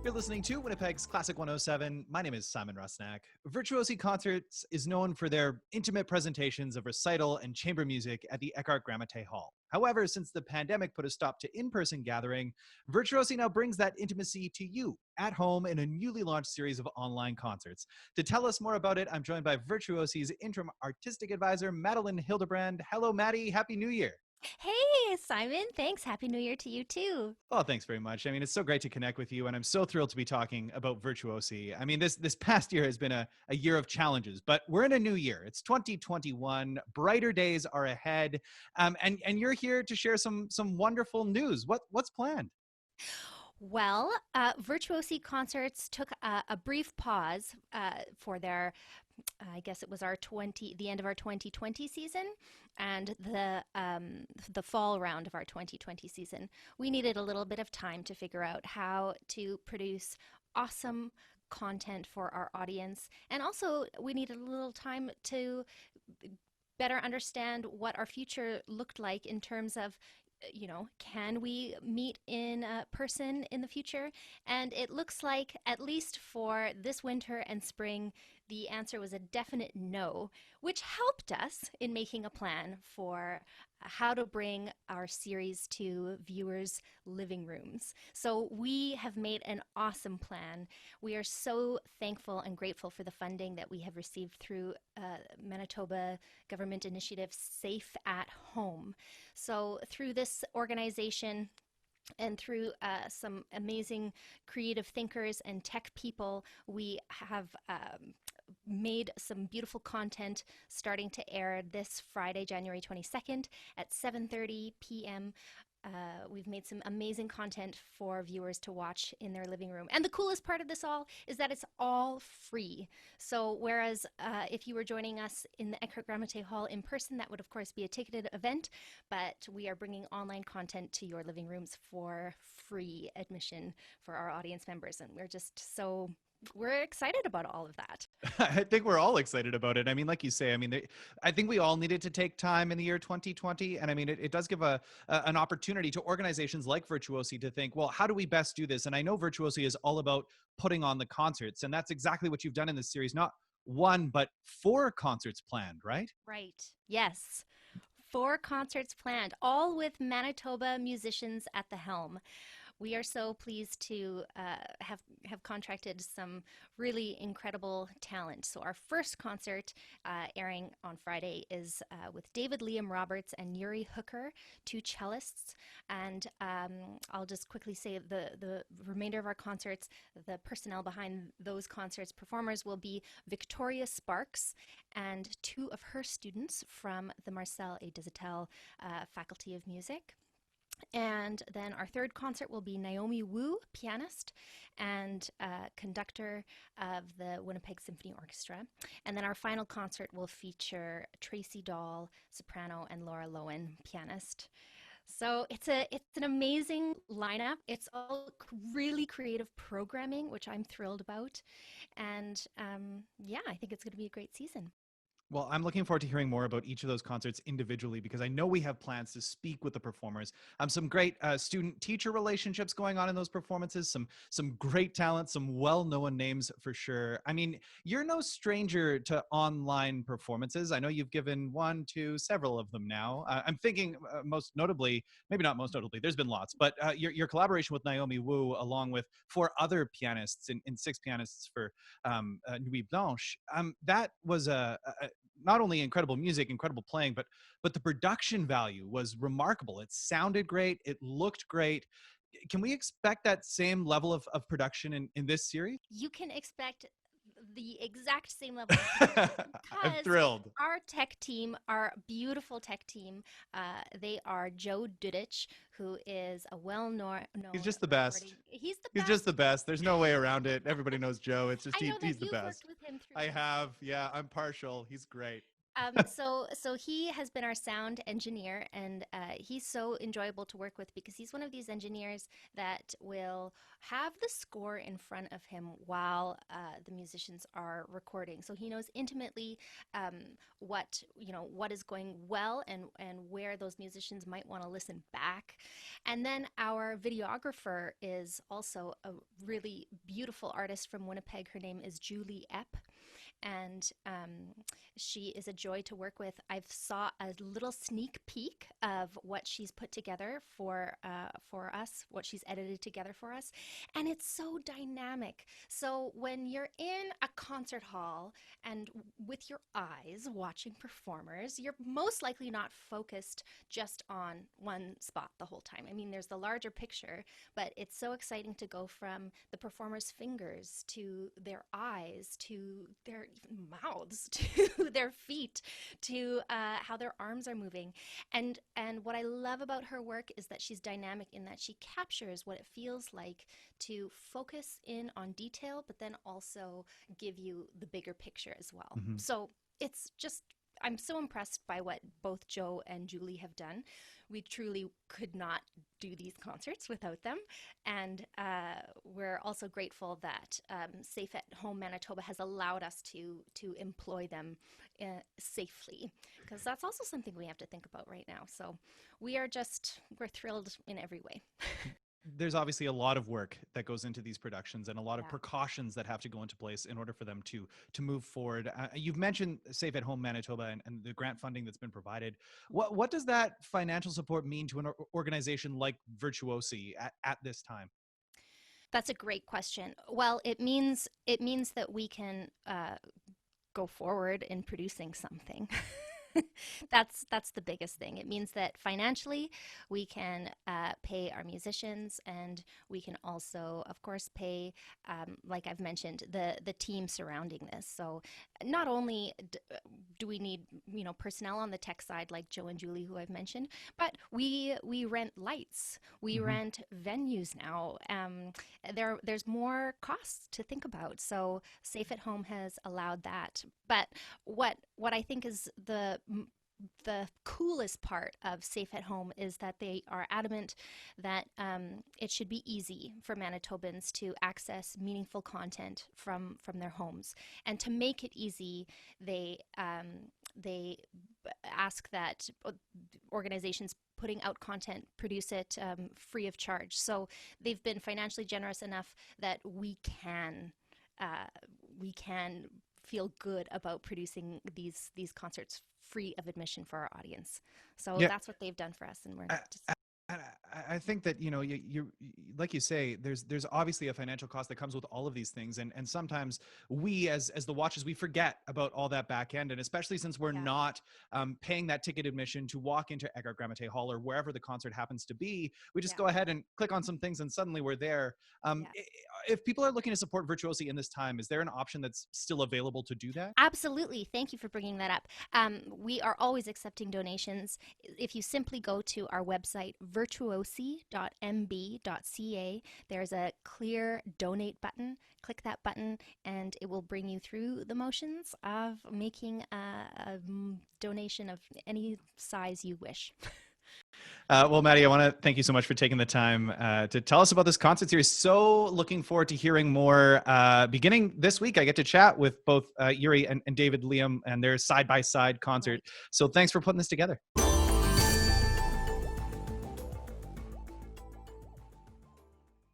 You're listening to Winnipeg's Classic 107. My name is Simon Rusnak. Virtuosi Concerts is known for their intimate presentations of recital and chamber music at the Eckhart Grammaté Hall. However, since the pandemic put a stop to in-person gathering, Virtuosi now brings that intimacy to you at home in a newly launched series of online concerts. To tell us more about it, I'm joined by Virtuosi's interim artistic advisor, Madeline Hildebrand. Hello, Maddie. Happy New Year. Hey, Simon. Thanks. Happy New Year to you too. Oh, thanks very much. I mean, it's so great to connect with you, and I'm so thrilled to be talking about Virtuosi. I mean, this past year has been a year of challenges, but we're in a new year. It's 2021. Brighter days are ahead, and you're here to share some wonderful news. What's planned? Well, Virtuosi Concerts took a brief pause for their, I guess it was the end of our 2020 season, and the fall round of our 2020 season. We needed a little bit of time to figure out how to produce awesome content for our audience, and also we needed a little time to better understand what our future looked like in terms of can we meet in person in the future? And it looks like, at least for this winter and spring, the answer was a definite no, which helped us in making a plan for how to bring our series to viewers' living rooms. So we have made an awesome plan. We are so thankful and grateful for the funding that we have received through Manitoba government initiative Safe at Home. So through this organization and through some amazing creative thinkers and tech people, we have made some beautiful content starting to air this Friday, January 22nd at 7:30 p.m. We've made some amazing content for viewers to watch in their living room. And the coolest part of this all is that it's all free. So whereas if you were joining us in the Eckhart Grammaté Hall in person, that would of course be a ticketed event, but we are bringing online content to your living rooms for free admission for our audience members. And we're excited about all of that. I think we're all excited about it. I mean, like you say, I mean, I think we all needed to take time in the year 2020. And I mean, it does give an opportunity to organizations like Virtuosi to think, well, how do we best do this? And I know Virtuosi is all about putting on the concerts. And that's exactly what you've done in this series. Not one, but 4 concerts planned, right? Right. Yes. 4 concerts planned, all with Manitoba musicians at the helm. We are so pleased to have contracted some really incredible talent. So our first concert airing on Friday is with David Liam Roberts and Yuri Hooker, 2 cellists. And I'll just quickly say the remainder of our concerts, the personnel behind those concerts, performers will be Victoria Sparks and 2 of her students from the Marcel et Desautels Faculty of Music. And then our third concert will be Naomi Wu, pianist and conductor of the Winnipeg Symphony Orchestra. And then our final concert will feature Tracy Dahl, soprano, and Laura Lowen, pianist. So it's an amazing lineup. It's all really creative programming, which I'm thrilled about. And I think it's going to be a great season. Well, I'm looking forward to hearing more about each of those concerts individually because I know we have plans to speak with the performers. Some great student-teacher relationships going on in those performances, some great talent, some well-known names for sure. I mean, you're no stranger to online performances. I know you've given one, two, several of them now. I'm thinking most notably, maybe not most notably, there's been lots, but your collaboration with Naomi Wu along with 4 other pianists and 6 pianists for Nuit Blanche, that was not only incredible music, incredible playing, but the production value was remarkable. It sounded great. It looked great. Can we expect that same level of production in this series? You can expect the exact same level I'm because thrilled. our tech team, our beautiful tech team, they are Joe Dudich, who is a well-known He's just the best. He's the He's best. just the best. There's no way around it. Everybody knows Joe. It's just I know that he's the you've best. worked with him through I the have. Yeah, I'm partial. He's great. So he has been our sound engineer, and he's so enjoyable to work with because he's one of these engineers that will have the score in front of him while the musicians are recording. So he knows intimately what is going well and where those musicians might want to listen back. And then our videographer is also a really beautiful artist from Winnipeg. Her name is Julie Epp, and she is a joy to work with. I've saw a little sneak peek of what she's put together for us, what she's edited together for us, and it's so dynamic. So when you're in a concert hall and with your eyes watching performers, you're most likely not focused just on one spot the whole time. I mean, there's the larger picture, but it's so exciting to go from the performer's fingers to their eyes to their even mouths to their feet to how their arms are moving. And what I love about her work is that she's dynamic in that she captures what it feels like to focus in on detail, but then also give you the bigger picture as well. Mm-hmm. So it's just, I'm so impressed by what both Joe and Julie have done. We truly could not do these concerts without them. And we're also grateful that Safe at Home Manitoba has allowed us to employ them safely, because that's also something we have to think about right now. So we're thrilled in every way. There's obviously a lot of work that goes into these productions and a lot of Yeah. precautions that have to go into place in order for them to move forward. You've mentioned Safe at Home Manitoba and the grant funding that's been provided. What does that financial support mean to an organization like Virtuosi at this time? That's a great question. Well, it means that we can go forward in producing something. That's the biggest thing. It means that financially we can pay our musicians, and we can also, of course, pay, like I've mentioned, the team surrounding this. So not only do we need personnel on the tech side like Joe and Julie, who I've mentioned, but we rent lights, we Mm-hmm. rent venues now. There's more costs to think about. So Safe at Home has allowed that. But what I think is the coolest part of Safe at Home is that they are adamant that it should be easy for Manitobans to access meaningful content from their homes. And to make it easy, they ask that organizations putting out content produce it free of charge. So they've been financially generous enough that we can feel good about producing these concerts free of admission for our audience. So Yeah. that's what they've done for us, and we're just I think that you like you say, there's obviously a financial cost that comes with all of these things, and sometimes we as the watchers, we forget about all that back end, and especially since we're not paying that ticket admission to walk into Eckhart Grammaté Hall or wherever the concert happens to be. We just go ahead and click on some things, and suddenly we're there. If people are looking to support Virtuosi in this time, is there an option that's still available to do that? Absolutely. Thank you for bringing that up. We are always accepting donations. If you simply go to our website, virtuosi.mb.ca, there's a clear donate button. Click that button, and it will bring you through the motions of making a donation of any size you wish. Well, Maddie, I want to thank you so much for taking the time to tell us about this concert series. So looking forward to hearing more. Beginning this week, I get to chat with both Yuri and David Liam and their side-by-side concert. Right. So thanks for putting this together.